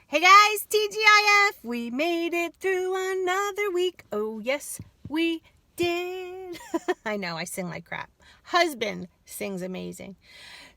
Hey guys, TGIF! We made it through another week. Oh yes, we did. I know, I sing like crap. Husband sings amazing.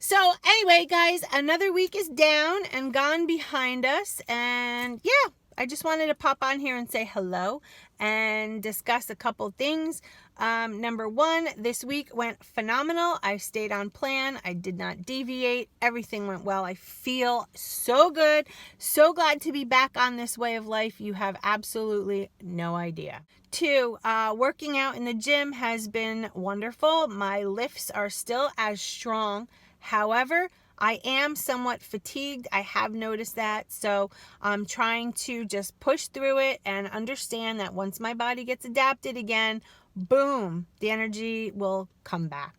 So anyway, guys, another week is down and gone behind us. And yeah, I just wanted to pop on here and say hello and discuss a couple things. Number one, this week went phenomenal. I stayed on plan. I did not deviate. Everything went well. I feel so good. So glad to be back on this way of life. You have absolutely no idea. Two, working out in the gym has been wonderful. My lifts are still as strong. However, I am somewhat fatigued. I have noticed that. So I'm trying to just push through it and understand that once my body gets adapted again, boom, the energy will come back.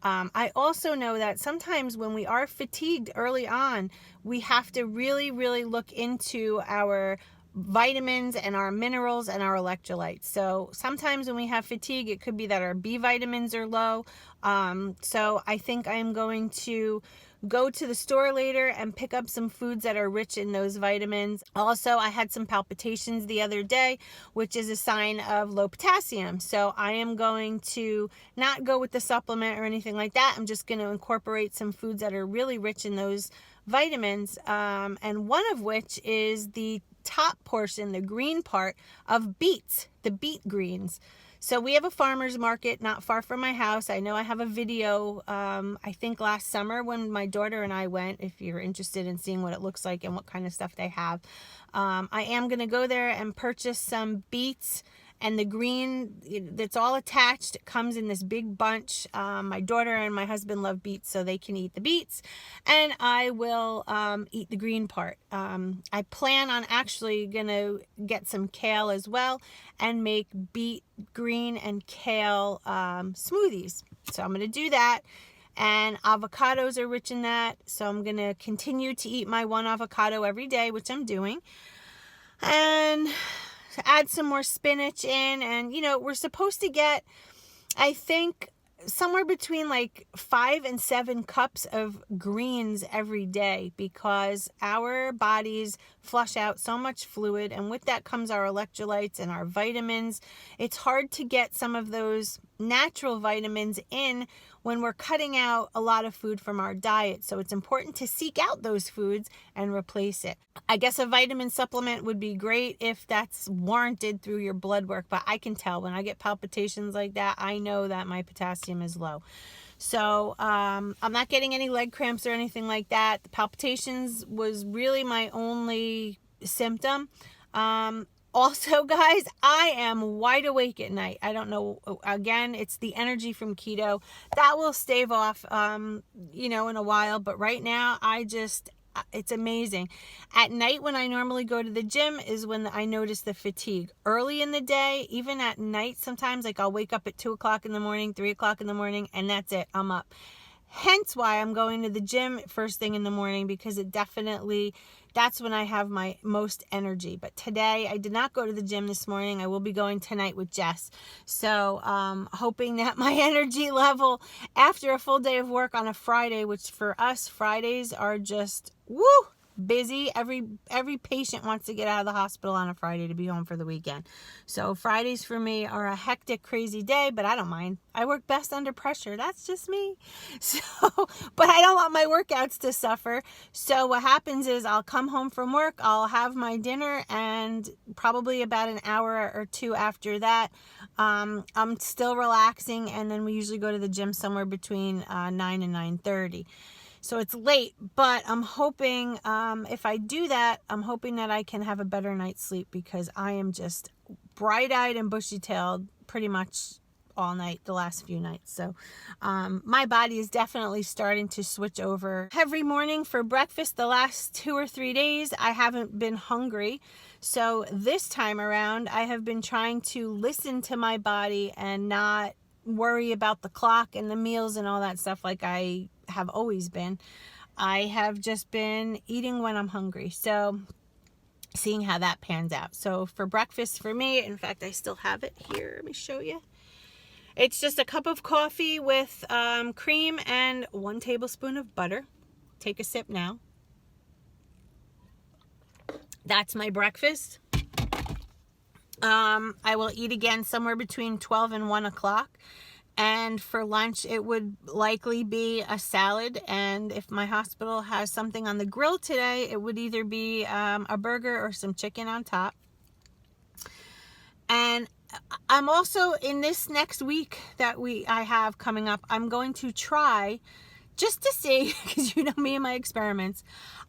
I also know that sometimes when we are fatigued early on, we have to really, really look into our vitamins and our minerals and our electrolytes. So sometimes when we have fatigue, it could be that our B vitamins are low. So I think I'm going to go to the store later and pick up some foods that are rich in those vitamins. Also, I had some palpitations the other day, which is a sign of low potassium. So I am going to not go with the supplement or anything like that. I'm just going to incorporate some foods that are really rich in those vitamins. And one of which is the top portion, the green part of beets, the beet greens. So we have a farmer's market not far from my house. I know I have a video, I think last summer when my daughter and I went, if you're interested in seeing what it looks like and what kind of stuff they have. I am going to go there and purchase some beets. And the green, that's all attached. It comes in this big bunch. My daughter and my husband love beets, so they can eat the beets. And I will eat the green part. I plan on actually going to get some kale as well and make beet, green, and kale smoothies. So I'm going to do that. And avocados are rich in that. So I'm going to continue to eat my one avocado every day, which I'm doing. And to add some more spinach in, and we're supposed to get, I think, somewhere between like 5 and 7 cups of greens every day, because our bodies flush out so much fluid, and with that comes our electrolytes and our vitamins. It's hard to get some of those natural vitamins in when we're cutting out a lot of food from our diet. So it's important to seek out those foods and replace it. I guess a vitamin supplement would be great if that's warranted through your blood work, but I can tell when I get palpitations like that, I know that my potassium is low. So I'm not getting any leg cramps or anything like that. The palpitations was really my only symptom. Also, guys, I am wide awake at night. I don't know. Again, it's the energy from keto. That will stave off, in a while. But right now, it's amazing. At night, when I normally go to the gym, is when I notice the fatigue. Early in the day, even at night, sometimes, like I'll wake up at 2 o'clock in the morning, 3 o'clock in the morning, and that's it. I'm up. Hence why I'm going to the gym first thing in the morning, because that's when I have my most energy. But today I did not go to the gym this morning. I will be going tonight with Jess. So hoping that my energy level after a full day of work on a Friday, which for us Fridays are just busy. Every patient wants to get out of the hospital on a Friday to be home for the weekend. So Fridays for me are a hectic, crazy day, but I don't mind. I work best under pressure. That's just me. So, but I don't want my workouts to suffer. So what happens is I'll come home from work, I'll have my dinner, and probably about an hour or two after that, I'm still relaxing, and then we usually go to the gym somewhere between 9 and 9:30. So it's late, but I'm hoping if I do that, I'm hoping that I can have a better night's sleep, because I am just bright-eyed and bushy-tailed pretty much all night the last few nights. So my body is definitely starting to switch over. Every morning for breakfast the last 2 or 3 days, I haven't been hungry. So this time around, I have been trying to listen to my body and not worry about the clock and the meals and all that stuff like I have always been. I have just been eating when I'm hungry. So seeing how that pans out. So for breakfast for me, in fact, I still have it here. Let me show you. It's just a cup of coffee with cream and 1 tablespoon of butter. Take a sip now. That's my breakfast. I will eat again somewhere between 12 and 1 o'clock. And for lunch, it would likely be a salad. And if my hospital has something on the grill today, it would either be a burger or some chicken on top. And I'm also, in this next week that I have coming up, I'm going to try, just to see, because you know me and my experiments,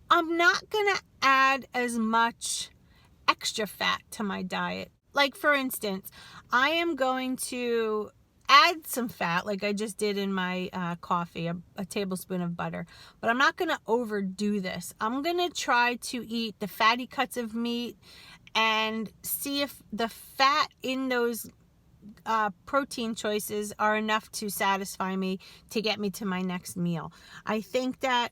I'm not going to add as much extra fat to my diet. Like, for instance, I am going to add some fat, like I just did in my coffee, a tablespoon of butter. But I'm not going to overdo this. I'm going to try to eat the fatty cuts of meat and see if the fat in those protein choices are enough to satisfy me to get me to my next meal. I think that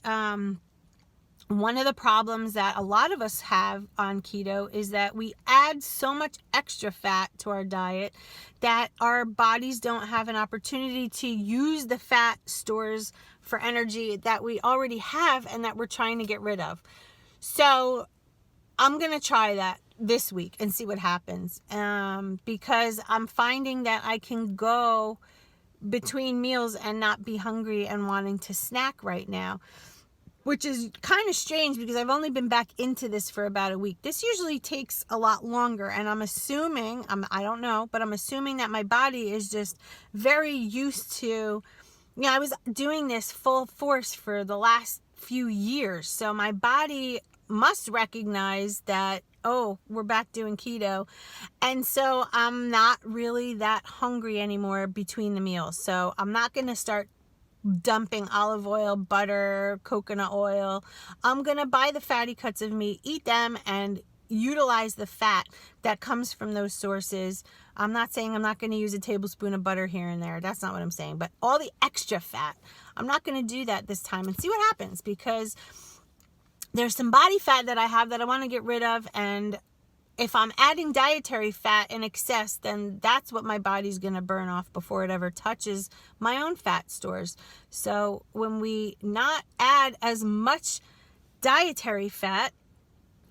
one of the problems that a lot of us have on keto is that we add so much extra fat to our diet that our bodies don't have an opportunity to use the fat stores for energy that we already have and that we're trying to get rid of. So I'm going to try that this week and see what happens, because I'm finding that I can go between meals and not be hungry and wanting to snack right now, which is kind of strange because I've only been back into this for about a week. This usually takes a lot longer, and I'm assuming, I don't know, but I'm assuming that my body is just very used to, I was doing this full force for the last few years, so my body must recognize that, oh, we're back doing keto. And so I'm not really that hungry anymore between the meals. So I'm not going to start dumping olive oil, butter, coconut oil. I'm going to buy the fatty cuts of meat, eat them, and utilize the fat that comes from those sources. I'm not saying I'm not going to use a tablespoon of butter here and there. That's not what I'm saying. But all the extra fat, I'm not going to do that this time, and see what happens, because there's some body fat that I have that I want to get rid of, and if I'm adding dietary fat in excess, then that's what my body's going to burn off before it ever touches my own fat stores. So when we not add as much dietary fat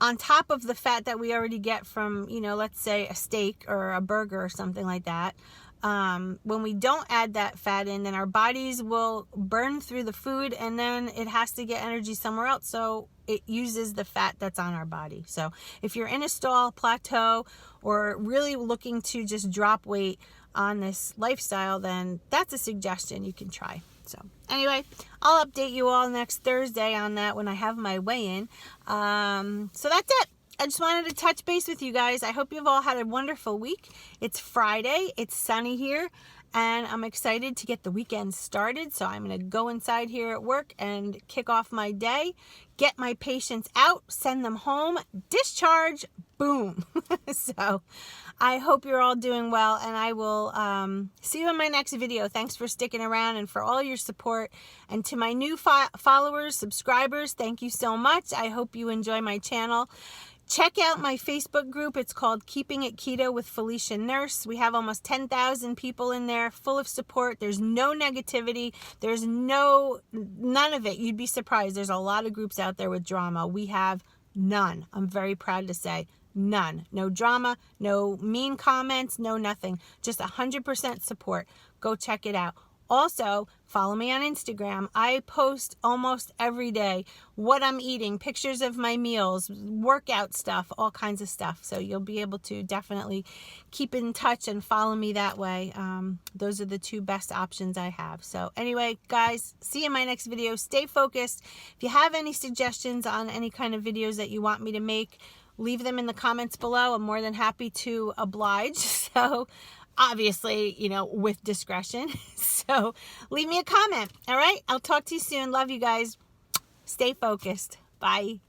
on top of the fat that we already get from, let's say a steak or a burger or something like that, when we don't add that fat in, then our bodies will burn through the food, and then it has to get energy somewhere else. So it uses the fat that's on our body. So if you're in a stall, plateau, or really looking to just drop weight on this lifestyle, then that's a suggestion you can try. So anyway, I'll update you all next Thursday on that when I have my weigh-in. So that's it. I just wanted to touch base with you guys. I hope you've all had a wonderful week. It's Friday. It's sunny here, and I'm excited to get the weekend started. So I'm going to go inside here at work and kick off my day, get my patients out, send them home, discharge, boom. So I hope you're all doing well, and I will see you in my next video. Thanks for sticking around and for all your support. And to my new followers, subscribers, thank you so much. I hope you enjoy my channel. Check out my Facebook group. It's called Keeping It Keto with Feliciannurse. We have almost 10,000 people in there, full of support. There's no negativity. There's none of it. You'd be surprised. There's a lot of groups out there with drama. We have none. I'm very proud to say none. No drama, no mean comments, no nothing. Just 100% support. Go check it out. Also, follow me on Instagram. I post almost every day what I'm eating, pictures of my meals, workout stuff, all kinds of stuff. So you'll be able to definitely keep in touch and follow me that way. Those are the two best options I have. So anyway, guys, see you in my next video. Stay focused. If you have any suggestions on any kind of videos that you want me to make, leave them in the comments below. I'm more than happy to oblige. So obviously, with discretion. So leave me a comment. All right. I'll talk to you soon. Love you guys. Stay focused. Bye.